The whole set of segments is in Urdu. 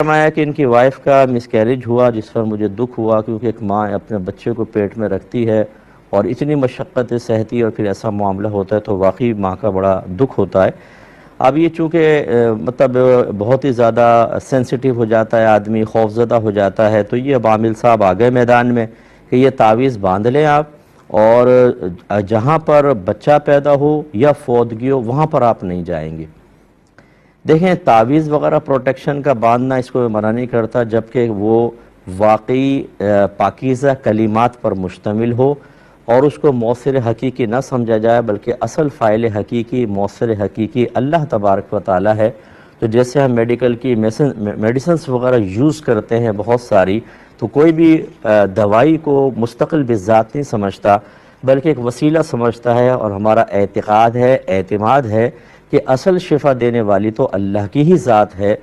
فرمایا کہ ان کی وائف کا مس کیریج ہوا، جس پر مجھے دکھ ہوا، کیونکہ ایک ماں اپنے بچے کو پیٹ میں رکھتی ہے اور اتنی مشقتیں سہتی ہے اور پھر ایسا معاملہ ہوتا ہے تو واقعی ماں کا بڑا دکھ ہوتا ہے۔ اب یہ چونکہ مطلب بہت ہی زیادہ سینسٹیو ہو جاتا ہے، آدمی خوفزدہ ہو جاتا ہے، تو یہ اب عامل صاحب آ گئے میدان میں کہ یہ تعویذ باندھ لیں آپ، اور جہاں پر بچہ پیدا ہو یا فوتگی ہو وہاں پر آپ نہیں جائیں گے۔ دیکھیں تعویذ وغیرہ پروٹیکشن کا باندھنا اس کو منع نہیں کرتا، جبکہ وہ واقعی پاکیزہ کلمات پر مشتمل ہو اور اس کو مؤثر حقیقی نہ سمجھا جائے، بلکہ اصل فاعل حقیقی مؤثر حقیقی اللہ تبارک و تعالی ہے۔ تو جیسے ہم میڈیکل کی میڈیسنس وغیرہ یوز کرتے ہیں بہت ساری، تو کوئی بھی دوائی کو مستقل بذات نہیں سمجھتا، بلکہ ایک وسیلہ سمجھتا ہے، اور ہمارا اعتقاد ہے، اعتماد ہے کہ اصل شفا دینے والی تو اللہ کی ہی ذات ہے۔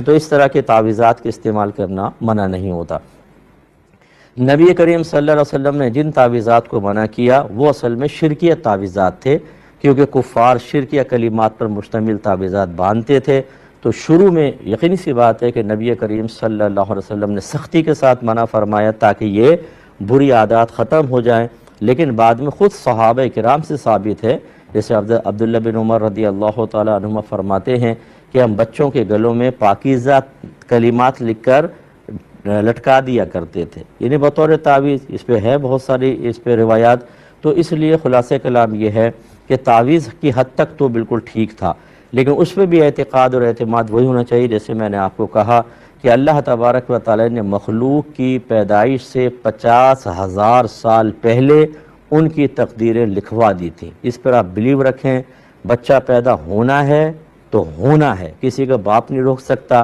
تو اس طرح کے تعویذات کے استعمال کرنا منع نہیں ہوتا۔ نبی کریم صلی اللہ علیہ وسلم نے جن تعویذات کو منع کیا وہ اصل میں شرکیہ تعویذات تھے، کیونکہ کفار شرکیہ کلمات پر مشتمل تعویذات باندھتے تھے۔ تو شروع میں یقینی سی بات ہے کہ نبی کریم صلی اللہ علیہ وسلم نے سختی کے ساتھ منع فرمایا تاکہ یہ بری عادات ختم ہو جائیں، لیکن بعد میں خود صحابہ کرام سے ثابت ہے، جیسے عبداللہ بن عمر رضی اللہ تعالی عنہما فرماتے ہیں کہ ہم بچوں کے گلوں میں پاکیزہ کلمات لکھ کر لٹکا دیا کرتے تھے، یعنی بطور تعویذ۔ اس پہ ہے بہت ساری اس پہ روایات، تو اس لیے خلاصہ کلام یہ ہے کہ تعویذ کی حد تک تو بالکل ٹھیک تھا، لیکن اس پہ بھی اعتقاد اور اعتماد وہی ہونا چاہیے جیسے میں نے آپ کو کہا کہ اللہ تبارک و تعالی نے مخلوق کی پیدائش سے 50,000 سال پہلے ان کی تقدیریں لکھوا دی تھیں۔ اس پر آپ بلیو رکھیں، بچہ پیدا ہونا ہے تو ہونا ہے، کسی کا باپ نہیں روک سکتا،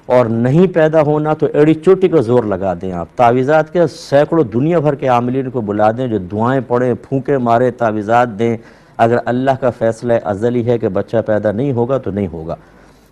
اور نہیں پیدا ہونا تو ایڑی چوٹی کا زور لگا دیں آپ۔ تعویذات کے سینکڑوں دنیا بھر کے عاملین کو بلا دیں جو دعائیں پڑھیں، پھونکے مارے، تعویذات دیں، اگر اللہ کا فیصلہ ازلی ہے کہ بچہ پیدا نہیں ہوگا تو نہیں ہوگا۔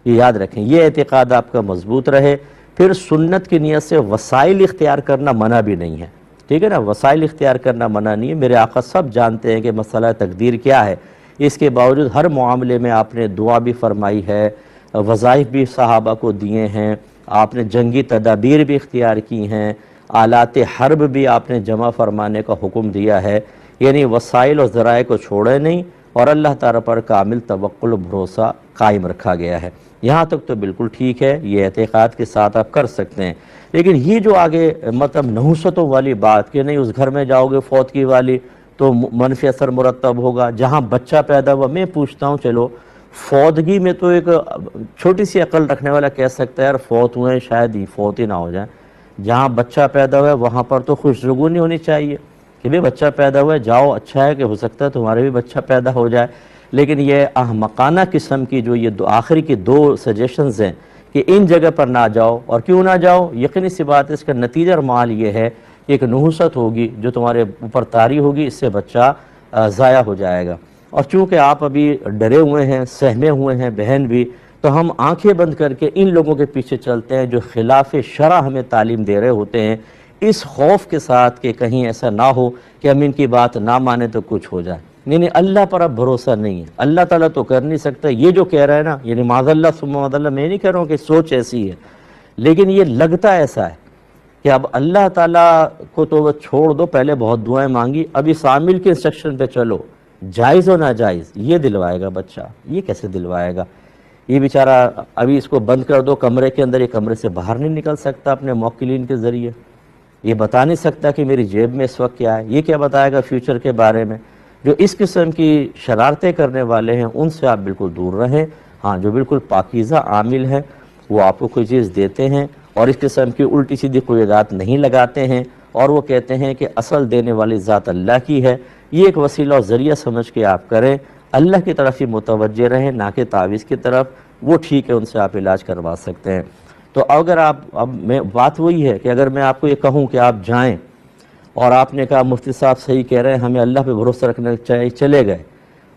یہ یاد رکھیں، یہ اعتقاد آپ کا مضبوط رہے۔ پھر سنت کی نیت سے وسائل اختیار کرنا منع بھی نہیں ہے، ٹھیک ہے نا، وسائل اختیار کرنا منع نہیں ہے۔ میرے آقا سب جانتے ہیں کہ مسئلہ تقدیر کیا ہے، اس کے باوجود ہر معاملے میں آپ نے دعا بھی فرمائی ہے، وظائف بھی صحابہ کو دیے ہیں، آپ نے جنگی تدابیر بھی اختیار کی ہیں، آلات حرب بھی آپ نے جمع فرمانے کا حکم دیا ہے، یعنی وسائل و ذرائع کو چھوڑے نہیں، اور اللہ تعالیٰ پر کامل توکل و بھروسہ قائم رکھا گیا ہے۔ یہاں تک تو بالکل ٹھیک ہے، یہ اعتقاد کے ساتھ آپ کر سکتے ہیں۔ لیکن یہ جو آگے مطلب نحوستوں والی بات کہ نہیں اس گھر میں جاؤ گے فوتگی والی تو منفی اثر مرتب ہوگا، جہاں بچہ پیدا ہوا، میں پوچھتا ہوں چلو فوتگی میں تو ایک چھوٹی سی عقل رکھنے والا کہہ سکتا ہے یار فوت ہوئے شاید ہی فوت ہی نہ ہو جائیں، جہاں بچہ پیدا ہوا ہے وہاں پر تو خوشگوانی ہونی چاہیے کہ بھئی بچہ پیدا ہوا ہے، جاؤ، اچھا ہے کہ ہو سکتا ہے تمہارے بھی بچہ پیدا ہو جائے۔ لیکن یہ احمقانہ قسم کی جو یہ آخری کی دو سجیشنز ہیں کہ ان جگہ پر نہ جاؤ، اور کیوں نہ جاؤ، یقینی سی بات ہے اس کا نتیجہ اور مال یہ ہے کہ ایک نحوست ہوگی جو تمہارے اوپر طاری ہوگی، اس سے بچہ ضائع ہو جائے گا۔ اور چونکہ آپ ابھی ڈرے ہوئے ہیں، سہمے ہوئے ہیں بہن بھی، تو ہم آنکھیں بند کر کے ان لوگوں کے پیچھے چلتے ہیں جو خلاف شرع ہمیں تعلیم دے رہے ہوتے ہیں، اس خوف کے ساتھ کہ کہیں ایسا نہ ہو کہ ہم ان کی بات نہ مانیں تو کچھ ہو جائے۔ نہیں، اللہ پر اب بھروسہ نہیں ہے، اللہ تعالیٰ تو کر نہیں سکتا۔ یہ جو کہہ رہا ہے نا، یعنی معاذ اللہ ثم معاذ اللہ، میں نہیں کہہ رہا ہوں کہ سوچ ایسی ہے، لیکن یہ لگتا ایسا ہے کہ اب اللہ تعالیٰ کو تو چھوڑ دو، پہلے بہت دعائیں مانگی، اب اس عامل کے انسٹرکشن پہ چلو، جائز و ناجائز یہ دلوائے گا بچہ، یہ کیسے دلوائے گا؟ یہ بیچارہ ابھی اس کو بند کر دو کمرے کے اندر، یہ کمرے سے باہر نہیں نکل سکتا اپنے موکلین کے ذریعے، یہ بتا نہیں سکتا کہ میری جیب میں اس وقت کیا ہے، یہ کیا بتائے گا فیوچر کے بارے میں۔ جو اس قسم کی شرارتیں کرنے والے ہیں ان سے آپ بالکل دور رہیں۔ ہاں، جو بالکل پاکیزہ عامل ہیں وہ آپ کو کوئی چیز دیتے ہیں اور اس قسم کی الٹی سیدھی قیودات نہیں لگاتے ہیں، اور وہ کہتے ہیں کہ اصل دینے والی ذات اللہ کی ہے، یہ ایک وسیلہ اور ذریعہ سمجھ کے آپ کریں، اللہ کی طرف ہی متوجہ رہیں، نہ کہ تعویذ کی طرف، وہ ٹھیک ہے، ان سے آپ علاج کروا سکتے ہیں۔ تو اگر اب میں بات وہی ہے کہ اگر میں آپ کو یہ کہوں کہ آپ جائیں اور آپ نے کہا مفتی صاحب صحیح کہہ رہے ہیں، ہمیں اللہ پہ بھروسہ رکھنا چاہیے، چلے گئے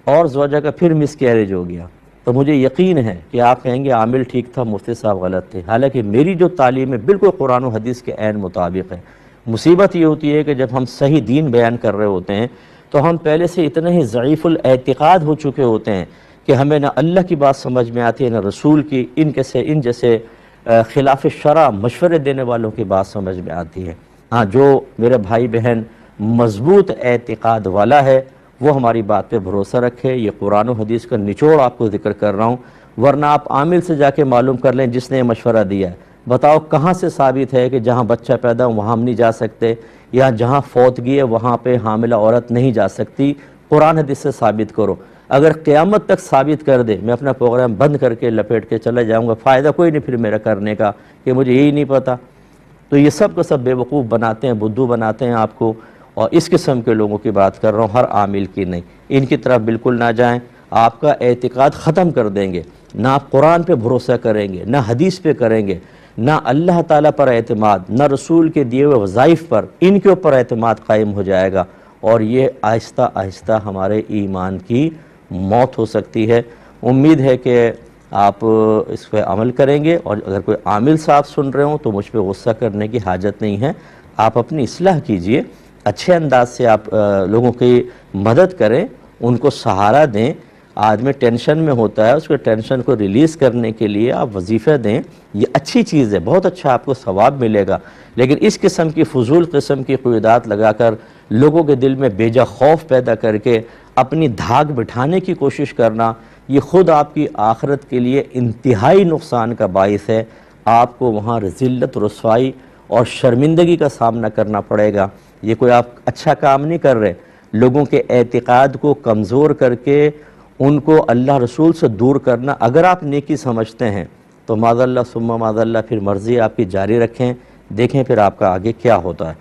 اور زوجہ کا پھر مس کیریج ہو گیا، تو مجھے یقین ہے کہ آپ کہیں گے عامل ٹھیک تھا، مفتی صاحب غلط تھے، حالانکہ میری جو تعلیم ہے بالکل قرآن و حدیث کے عین مطابق ہے۔ مصیبت یہ ہوتی ہے کہ جب ہم صحیح دین بیان کر رہے ہوتے ہیں تو ہم پہلے سے اتنے ہی ضعیف الاعتقاد ہو چکے ہوتے ہیں کہ ہمیں نہ اللہ کی بات سمجھ میں آتی ہے نہ رسول کی، ان جیسے خلاف شرع مشورے دینے والوں کی بات سمجھ میں آتی ہے۔ ہاں، جو میرے بھائی بہن مضبوط اعتقاد والا ہے وہ ہماری بات پہ بھروسہ رکھے۔ یہ قرآن و حدیث کا نچوڑ آپ کو ذکر کر رہا ہوں، ورنہ آپ عامل سے جا کے معلوم کر لیں جس نے یہ مشورہ دیا ہے، بتاؤ کہاں سے ثابت ہے کہ جہاں بچہ پیدا ہو وہاں ہم نہیں جا سکتے، یا جہاں فوتگی ہے وہاں پہ حاملہ عورت نہیں جا سکتی؟ قرآن حدیث سے ثابت کرو۔ اگر قیامت تک ثابت کر دے، میں اپنا پروگرام بند کر کے لپیٹ کے چلا جاؤں گا، فائدہ کوئی نہیں پھر میرا کرنے کا، کہ مجھے یہی نہیں پتہ۔ تو یہ سب کو سب بے وقوف بناتے ہیں، بدھو بناتے ہیں آپ کو، اور اس قسم کے لوگوں کی بات کر رہا ہوں، ہر عامل کی نہیں۔ ان کی طرف بالکل نہ جائیں، آپ کا اعتقاد ختم کر دیں گے، نہ آپ قرآن پہ بھروسہ کریں گے، نہ حدیث پہ کریں گے، نہ اللہ تعالیٰ پر اعتماد، نہ رسول کے دیے ہوئے وظائف پر، ان کے اوپر اعتماد قائم ہو جائے گا، اور یہ آہستہ آہستہ ہمارے ایمان کی موت ہو سکتی ہے۔ امید ہے کہ آپ اس پہ عمل کریں گے، اور اگر کوئی عامل صاحب سن رہے ہوں تو مجھ پہ غصہ کرنے کی حاجت نہیں ہے، آپ اپنی اصلاح کیجئے، اچھے انداز سے آپ لوگوں کی مدد کریں، ان کو سہارا دیں۔ آدمی ٹینشن میں ہوتا ہے، اس کے ٹینشن کو ریلیز کرنے کے لیے آپ وظیفہ دیں، یہ اچھی چیز ہے، بہت اچھا آپ کو ثواب ملے گا۔ لیکن اس قسم کی فضول قسم کی قیودات لگا کر لوگوں کے دل میں بیجا خوف پیدا کر کے اپنی دھاگ بٹھانے کی کوشش کرنا، یہ خود آپ کی آخرت کے لیے انتہائی نقصان کا باعث ہے۔ آپ کو وہاں ذلت، رسوائی اور شرمندگی کا سامنا کرنا پڑے گا۔ یہ کوئی آپ اچھا کام نہیں کر رہے۔ لوگوں کے اعتقاد کو کمزور کر کے ان کو اللہ رسول سے دور کرنا اگر آپ نیکی سمجھتے ہیں تو معاذ اللہ ثم معاذ اللہ پھر مرضی آپ کی جاری رکھیں، دیکھیں پھر آپ کا آگے کیا ہوتا ہے۔